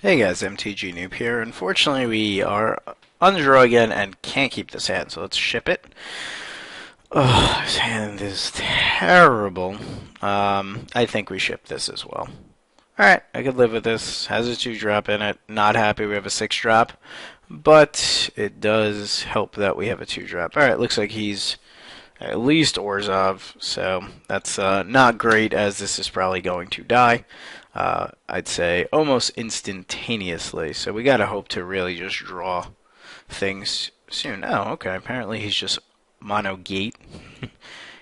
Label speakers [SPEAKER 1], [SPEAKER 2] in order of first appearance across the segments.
[SPEAKER 1] Hey guys, Mtgnoob here. Unfortunately, we are on the draw again and can't keep this hand, so let's ship it. Oh, this hand is terrible. I think we ship this as well. Alright, I could live with this. Has a 2-drop in it. Not happy we have a 6-drop, but it does help that we have a 2-drop. Alright, looks like he's at least Orzhov, so that's not great, as this is probably going to die. I'd say almost instantaneously. So we gotta hope to really just draw things soon. Oh, okay. Apparently he's just mono gate.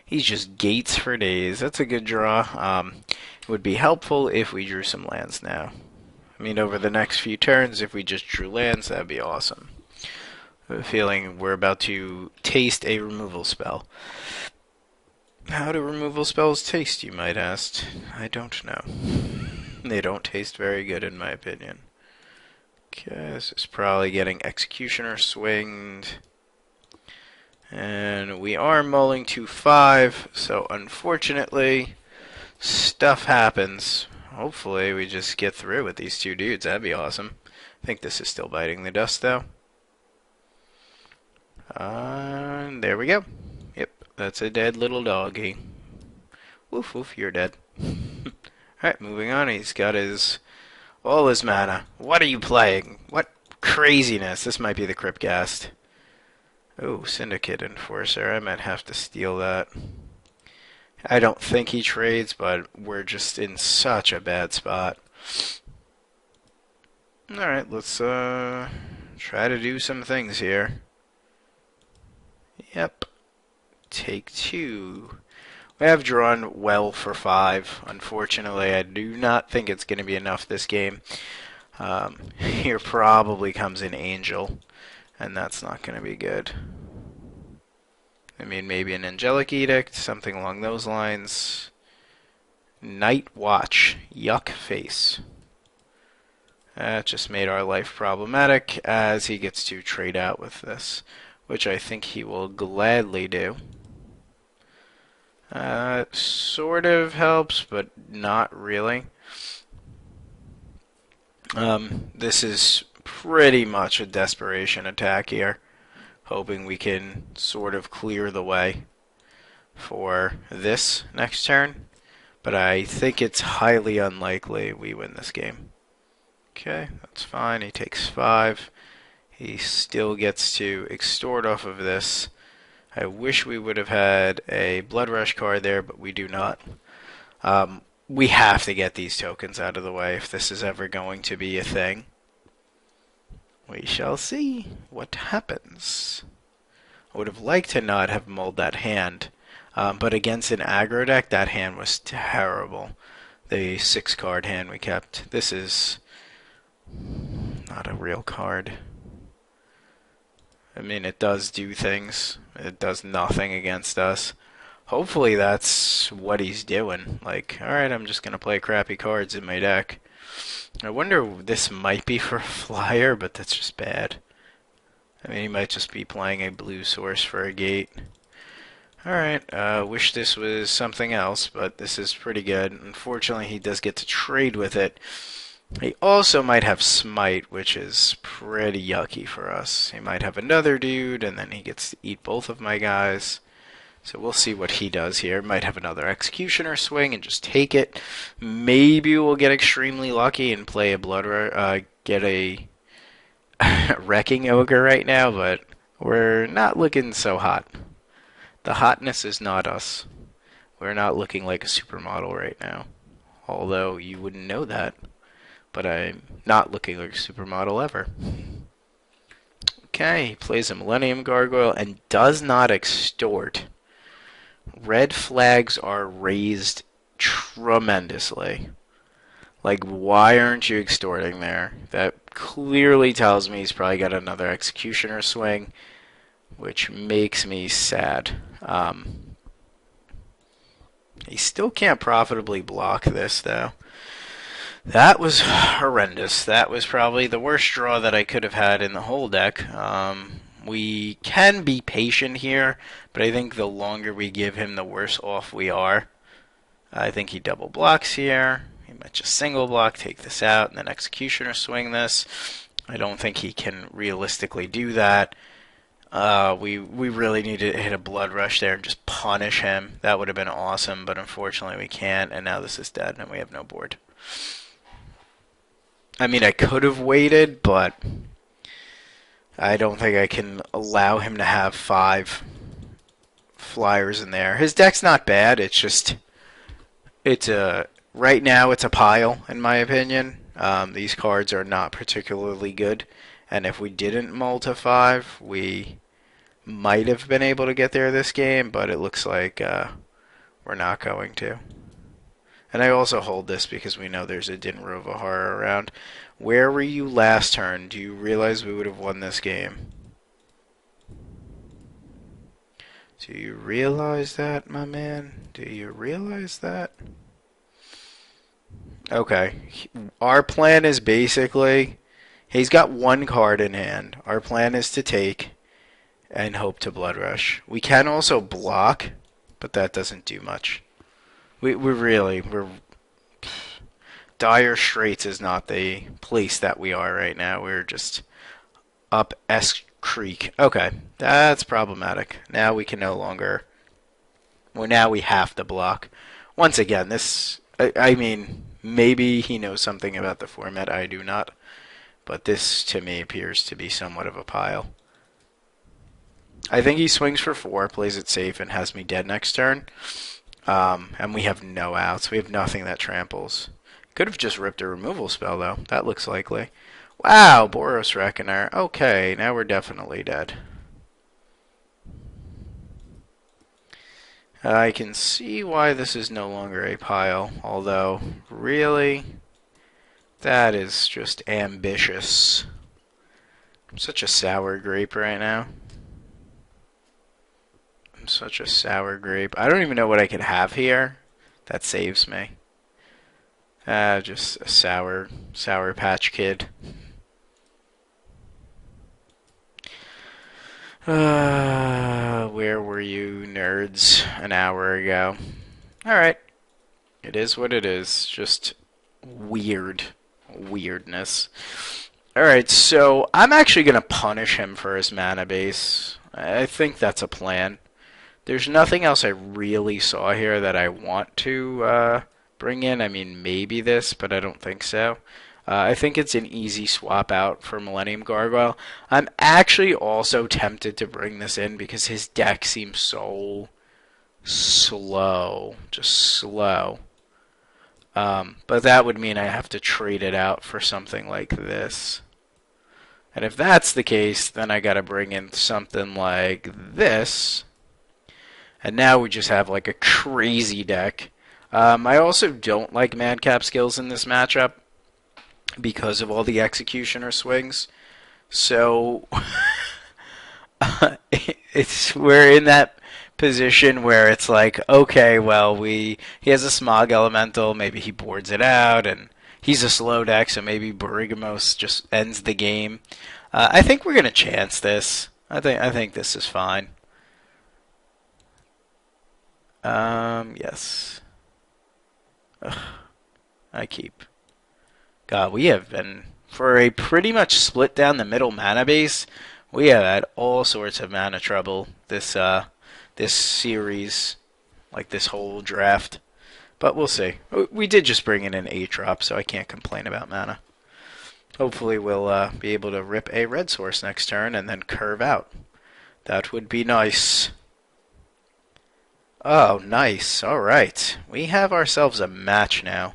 [SPEAKER 1] He's just gates for days. That's a good draw. It would be helpful if we drew some lands now. I mean, over the next few turns, if we just drew lands, that'd be awesome. I have a feeling we're about to taste a removal spell. How do removal spells taste, you might ask? I don't know. They don't taste very good, in my opinion. Okay, this is probably getting Executioner swinged. And we are mulling to 5, so unfortunately, stuff happens. Hopefully, we just get through with these two dudes. That'd be awesome. I think this is still biting the dust, though. There we go. Yep, that's a dead little doggy. Woof woof, you're dead. Alright, moving on. He's got all his mana. What are you playing? What craziness. This might be the Cryptghast. Oh, Syndicate Enforcer. I might have to steal that. I don't think he trades, but we're just in such a bad spot. Alright, let's try to do some things here. Yep. Take 2. We have drawn well for 5. Unfortunately, I do not think it's going to be enough this game. Here probably comes an Angel, and that's not going to be good. I mean, maybe an Angelic Edict, something along those lines. Night Watch. Yuck face. That just made our life problematic, as he gets to trade out with this, which I think he will gladly do. Sort of helps, but not really. This is pretty much a desperation attack here, hoping we can sort of clear the way for this next turn, but I think it's highly unlikely we win this game. Okay, that's fine. He takes 5. He still gets to extort off of this. I wish we would have had a Blood Rush card there, but we do not. We have to get these tokens out of the way if this is ever going to be a thing. We shall see what happens. I would have liked to not have mulled that hand, but against an aggro deck, that hand was terrible. The 6-card hand we kept. This is not a real card. I mean, it does do things. It does nothing against us. Hopefully that's what he's doing. Like, alright, I'm just going to play crappy cards in my deck. I wonder if this might be for a flyer, but that's just bad. I mean, he might just be playing a blue source for a gate. Alright, wish this was something else, but this is pretty good. Unfortunately, he does get to trade with it. He also might have Smite, which is pretty yucky for us. He might have another dude, and then he gets to eat both of my guys. So we'll see what he does here. Might have another Executioner swing and just take it. Maybe we'll get extremely lucky and play a get a Wrecking Ogre right now, but we're not looking so hot. The hotness is not us. We're not looking like a supermodel right now. Although you wouldn't know that. But I'm not looking like a supermodel ever. Okay, he plays a Millennium Gargoyle and does not extort. Red flags are raised tremendously. Like, why aren't you extorting there? That clearly tells me he's probably got another Executioner swing, which makes me sad. He still can't profitably block this, though. That was horrendous. That was probably the worst draw that I could have had in the whole deck. We can be patient here, but I think the longer we give him, the worse off we are. I think he double blocks here. He might just single block, take this out, and then Executioner swing this. I don't think he can realistically do that. We really need to hit a Blood Rush there and just punish him. That would have been awesome, but unfortunately we can't, and now this is dead, and we have no board. I mean, I could have waited, but I don't think I can allow him to have 5 flyers in there. His deck's not bad, it's just... right now it's a pile, in my opinion. These cards are not particularly good, and if we didn't mull to 5, we might have been able to get there this game, but it looks like we're not going to. And I also hold this because we know there's a Dinrova Horror around. Where were you last turn? Do you realize we would have won this game? Do you realize that, my man? Do you realize that? Okay. Our plan is basically... He's got 1 card in hand. Our plan is to take and hope to Blood Rush. We can also block, but that doesn't do much. We're Dire Straits is not the place that we are right now. We're just up S Creek. Okay, that's problematic. Now we can no longer... Well, now we have to block. Once again, this... I mean, maybe he knows something about the format. I do not. But this, to me, appears to be somewhat of a pile. I think he swings for 4, plays it safe, and has me dead next turn. And we have no outs. We have nothing that tramples. Could have just ripped a removal spell, though. That looks likely. Wow, Boros Reckoner. Okay, now we're definitely dead. I can see why this is no longer a pile, although, really, that is just ambitious. I'm such a sour grape right now. I'm such a sour grape. I don't even know what I could have here that saves me. Just a sour patch kid. Where were you, nerds, an hour ago? Alright. It is what it is. Just weirdness. Alright, so I'm actually going to punish him for his mana base. I think that's a plan. There's nothing else I really saw here that I want to bring in. I mean, maybe this, but I don't think so. I think it's an easy swap out for Millennium Gargoyle. I'm actually also tempted to bring this in because his deck seems so slow. Just slow. But that would mean I have to trade it out for something like this. And if that's the case, then I gotta bring in something like this. And now we just have like a crazy deck. I also don't like Madcap skills in this matchup because of all the Executioner swings. So we're in that position where it's like, okay, well, he has a Smog Elemental, maybe he boards it out, and he's a slow deck, so maybe Borigamos just ends the game. I think we're gonna chance this. I think this is fine. Yes. Ugh. I keep. God, we have been, for a pretty much split down the middle mana base, we have had all sorts of mana trouble this series, like this whole draft. But we'll see. We did just bring in an 8-drop, so I can't complain about mana. Hopefully we'll be able to rip a red source next turn and then curve out. That would be nice. Oh, nice. Alright. We have ourselves a match now.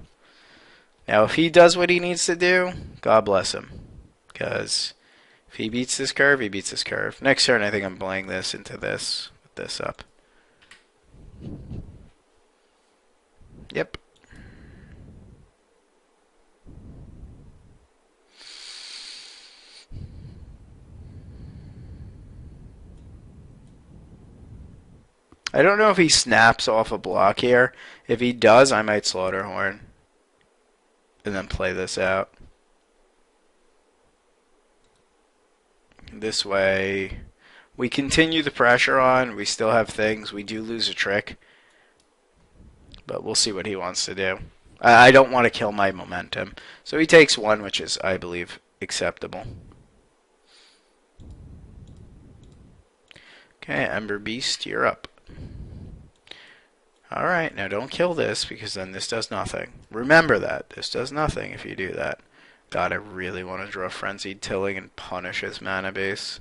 [SPEAKER 1] Now, if he does what he needs to do, God bless him. Because if he beats this curve, he beats this curve. Next turn, I think I'm playing this into this, with this up. Yep. I don't know if he snaps off a block here. If he does, I might Slaughterhorn. And then play this out. This way, we continue the pressure on. We still have things. We do lose a trick. But we'll see what he wants to do. I don't want to kill my momentum. So he takes 1, which is, I believe, acceptable. Okay, Ember Beast, you're up. Alright, now don't kill this, because then this does nothing. Remember that. This does nothing if you do that. God, I really want to draw Frenzied Tilling and punish his mana base.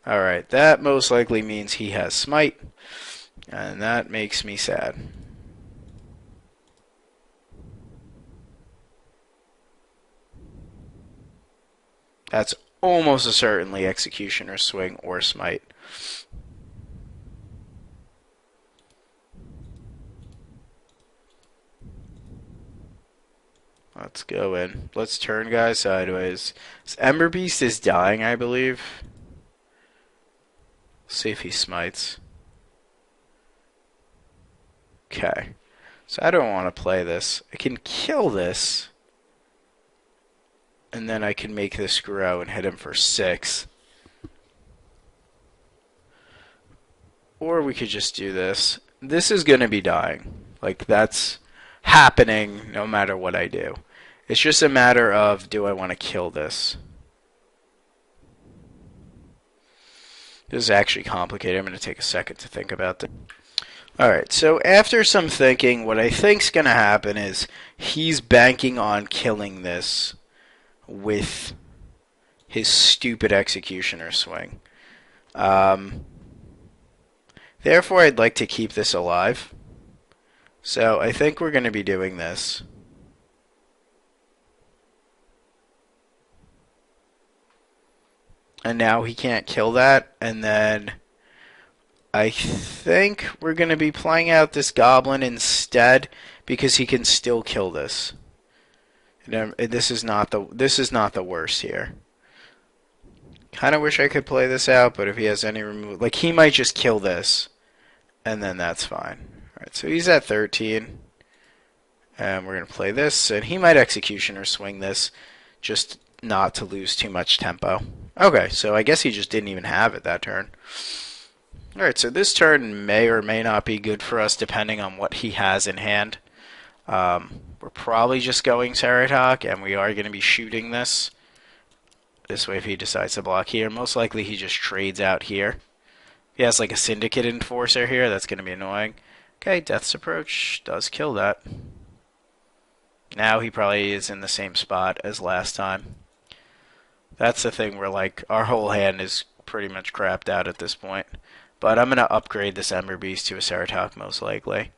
[SPEAKER 1] Alright, that most likely means he has Smite, and that makes me sad. That's almost a certainly Executioner Swing or Smite. Let's go in. Let's turn guys sideways. This Ember Beast is dying, I believe. See if he smites. Okay. So I don't want to play this. I can kill this. And then I can make this grow and hit him for 6. Or we could just do this. This is going to be dying. Like, that's happening no matter what I do. It's just a matter of, do I want to kill this? This is actually complicated. I'm going to take a second to think about this. Alright, so after some thinking, what I think's going to happen is he's banking on killing this with his stupid Executioner swing. Therefore, I'd like to keep this alive. So I think we're going to be doing this. And now he can't kill that. And then I think we're going to be playing out this Goblin instead because he can still kill this. And this is not the worst here. Kind of wish I could play this out, but if he has any remove, like he might just kill this, and then that's fine. All right, so he's at 13, and we're gonna play this, and he might Executioner swing this, just not to lose too much tempo. Okay, so I guess he just didn't even have it that turn. Alright, so this turn may or may not be good for us depending on what he has in hand. We're probably just going Ceratok, and we are going to be shooting this. This way if he decides to block here. Most likely he just trades out here. If he has like a Syndicate Enforcer here, that's going to be annoying. Okay, Death's Approach does kill that. Now he probably is in the same spot as last time. That's the thing where like our whole hand is pretty much crapped out at this point. But I'm going to upgrade this Ember Beast to a Ceratok most likely.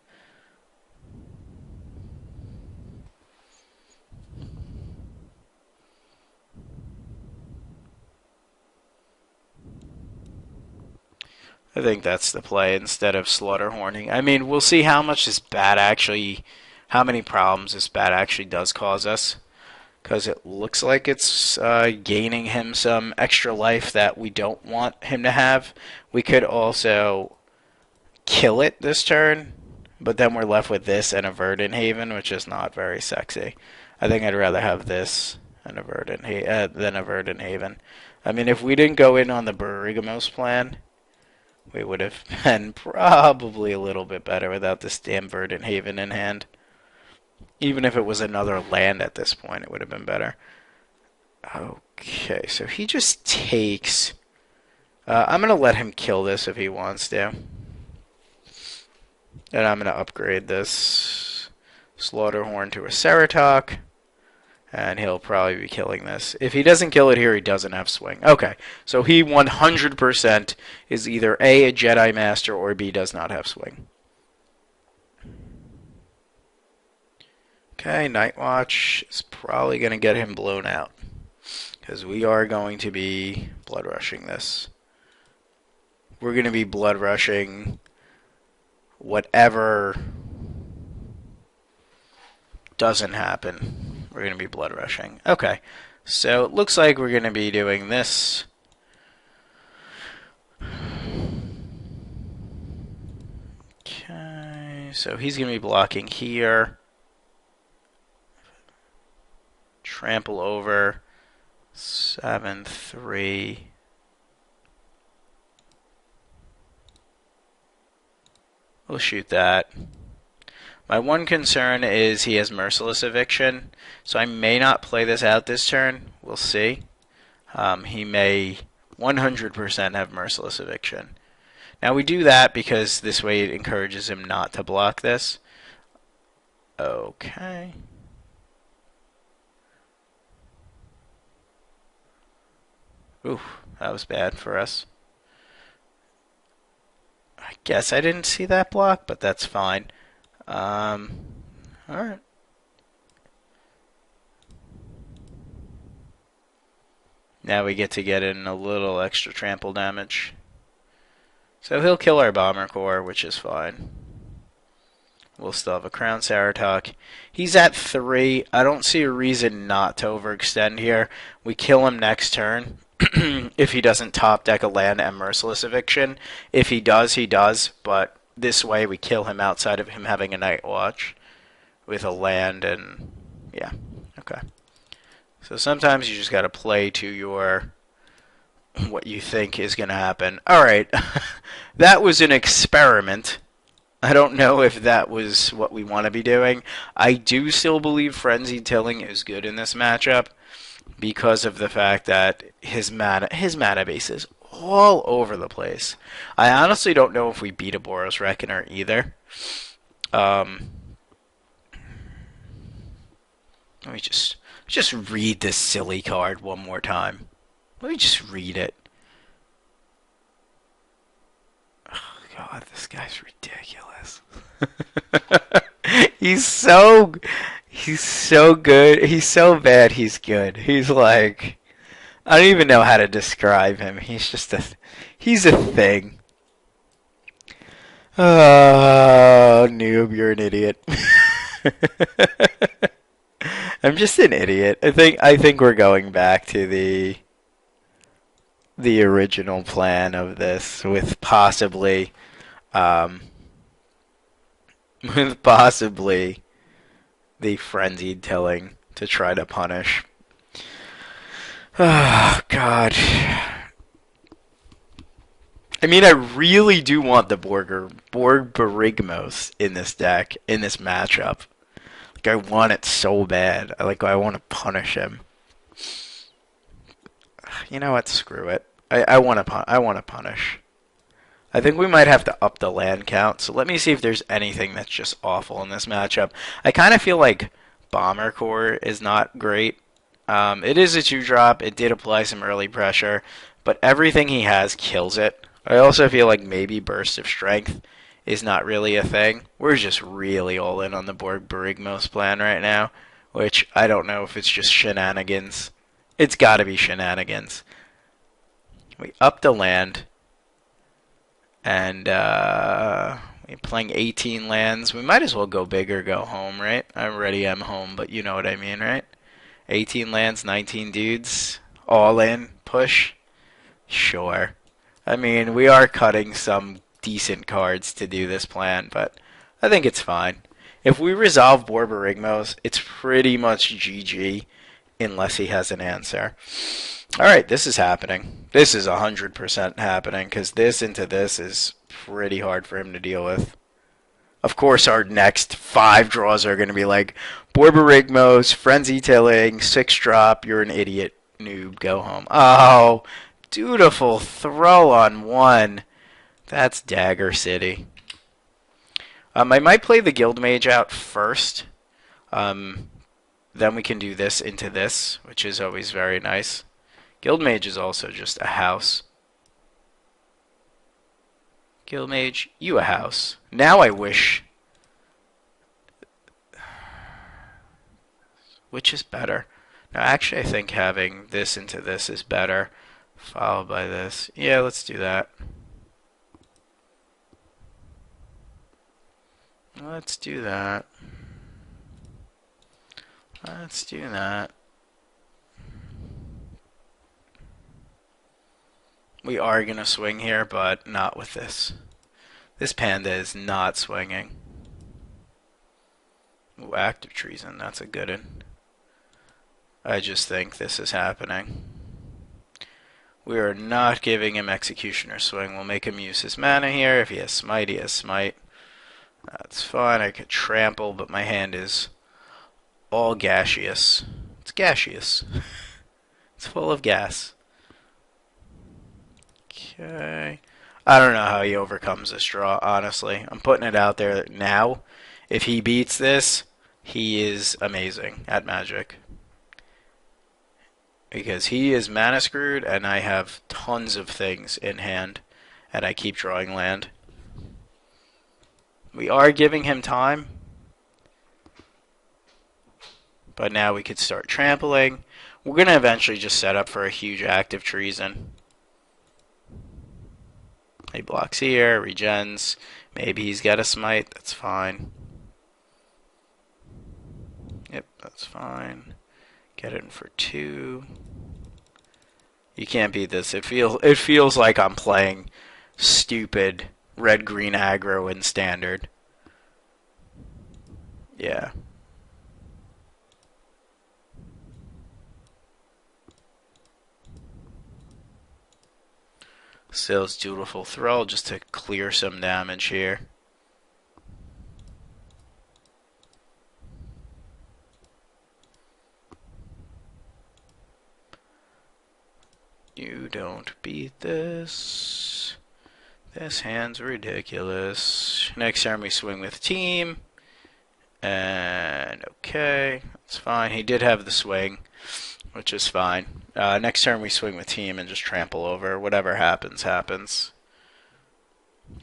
[SPEAKER 1] I think that's the play instead of Slaughterhorning. I mean, we'll see how much this bat actually, how many problems this bat actually does cause us. Because it looks like it's gaining him some extra life that we don't want him to have. We could also kill it this turn, but then we're left with this and a Verdant Haven, which is not very sexy. I think I'd rather have this and a than a Verdant Haven. I mean, if we didn't go in on the Berigamos plan, we would have been probably a little bit better without this damn Verdant Haven in hand. Even if it was another land at this point, it would have been better. Okay, so he just takes... I'm going to let him kill this if he wants to. And I'm going to upgrade this Slaughterhorn to a Ceratok. And he'll probably be killing this. If he doesn't kill it here, he doesn't have swing. Okay, so he 100% is either A, a Jedi Master, or B, does not have swing. Okay, Night Watch is probably going to get him blown out. Because we are going to be blood rushing this. We're going to be blood rushing whatever doesn't happen. We're going to be blood rushing. Okay, so it looks like we're going to be doing this. Okay, so he's going to be blocking here. Trample over. 7-3. We'll shoot that. My one concern is he has Merciless Eviction, so I may not play this out this turn. We'll see. He may 100% have Merciless Eviction. Now we do that because this way it encourages him not to block this. Okay. Ooh, that was bad for us. I guess I didn't see that block, but that's fine. Alright. Now we get to get in a little extra trample damage. So he'll kill our Bomber Core, which is fine. We'll still have a Crown Ceratok. He's at 3. I don't see a reason not to overextend here. We kill him next turn. If he doesn't top deck a land and Merciless Eviction. If he does, he does. But this way we kill him outside of him having a Night Watch. With a land and... yeah. Okay. So sometimes you just gotta play to your... what you think is gonna happen. Alright. That was an experiment. I don't know if that was what we want to be doing. I do still believe Frenzied Tilling is good in this matchup because of the fact that his mana base is all over the place. I honestly don't know if we beat a Boros Reckoner either. Let me just read this silly card one more time. Let me just read it. Oh God, this guy's ridiculous. He's so good. He's so bad. He's good. He's like, I don't even know how to describe him. He's just he's a thing. Oh, noob, you're an idiot. I'm just an idiot. I think we're going back to the original plan of this with possibly the Frenzied Tilling to try to punish. Oh, God. I mean, I really do want the Borborygmos in this deck, in this matchup. Like, I want it so bad. I want to punish him. You know what? Screw it. I want to punish. I think we might have to up the land count, so let me see if there's anything that's just awful in this matchup. I kind of feel like Bomber Core is not great. It is a 2-drop. It did apply some early pressure, but everything he has kills it. I also feel like maybe Burst of Strength is not really a thing. We're just really all in on the Borborygmos plan right now, which I don't know if it's just shenanigans. It's got to be shenanigans. We up the land. And we're playing 18 lands. We might as well go big or go home, right? I already am home, but you know what I mean, right? 18 lands, 19 dudes, all in, push. Sure. I mean, we are cutting some decent cards to do this plan, but I think it's fine. If we resolve Borborygmos, it's pretty much GG unless he has an answer. Alright, this is happening. This is 100% happening, because this into this is pretty hard for him to deal with. Of course, our next 5 draws are going to be like, Borborygmos, Frenzy Tilling, 6-drop, you're an idiot, noob, go home. Oh, dutiful throw on 1. That's Dagger City. I might play the Guild Mage out first. Then we can do this into this, which is always very nice. Guildmage is also just a house. Guildmage, you a house. Now I wish... which is better? Now actually I think having this into this is better. Followed by this. Yeah, let's do that. Let's do that. Let's do that. We are going to swing here, but not with this. This panda is not swinging. Ooh, active treason. That's a good one. I just think this is happening. We are not giving him Executioner swing. We'll make him use his mana here. If he has smite, he has smite. That's fine. I could trample, but my hand is all gaseous. It's gaseous. It's full of gas. Okay. I don't know how he overcomes this draw, honestly. I'm putting it out there now. If he beats this, he is amazing at Magic. Because he is mana screwed, and I have tons of things in hand, and I keep drawing land. We are giving him time, but now we could start trampling. We're going to eventually just set up for a huge act of treason. He blocks here, regens. Maybe he's got a smite. That's fine. Yep, that's fine. Get it in for 2. You can't beat this. It feels like I'm playing stupid red-green aggro in standard. Yeah. Sill's Dutiful Thrall just to clear some damage here. You don't beat this. This hand's ridiculous. Next turn we swing with team. And okay, that's fine. He did have the swing, which is fine. Next turn we swing with team and just trample over. Whatever happens, happens.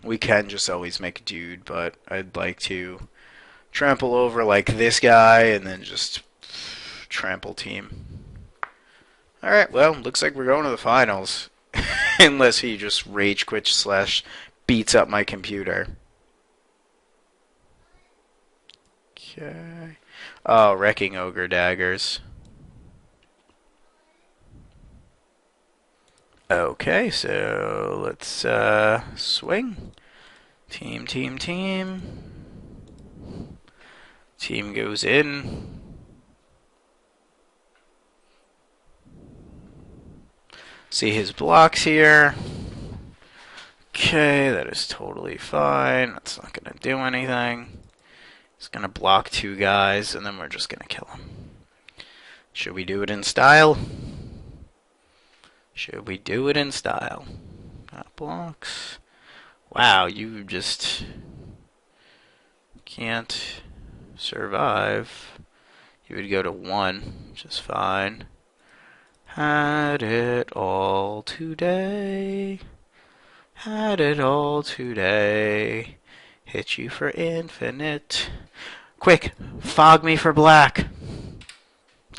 [SPEAKER 1] We can just always make a dude, but I'd like to trample over like this guy and then just trample team. Alright, well, looks like we're going to the finals. Unless he just rage quit / beats up my computer. Okay. Oh, Wrecking Ogre daggers. Okay, so let's swing. Team. Team goes in. See his blocks here. Okay, that is totally fine. That's not going to do anything. He's going to block 2 guys, and then we're just going to kill him. Should we do it in style? Should we do it in style? That blocks. Wow, you just can't survive. You would go to 1, which is fine. Had it all today. Had it all today. Hit you for infinite. Quick, fog me for black.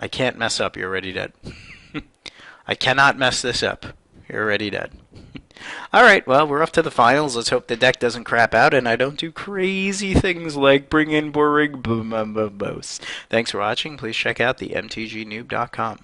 [SPEAKER 1] I can't mess up. You're already dead. I cannot mess this up. You're already dead. Alright, well, we're off to the finals. Let's hope the deck doesn't crap out and I don't do crazy things like bring in boring boom. Thanks for watching. Please check out the Mtgnoob.com.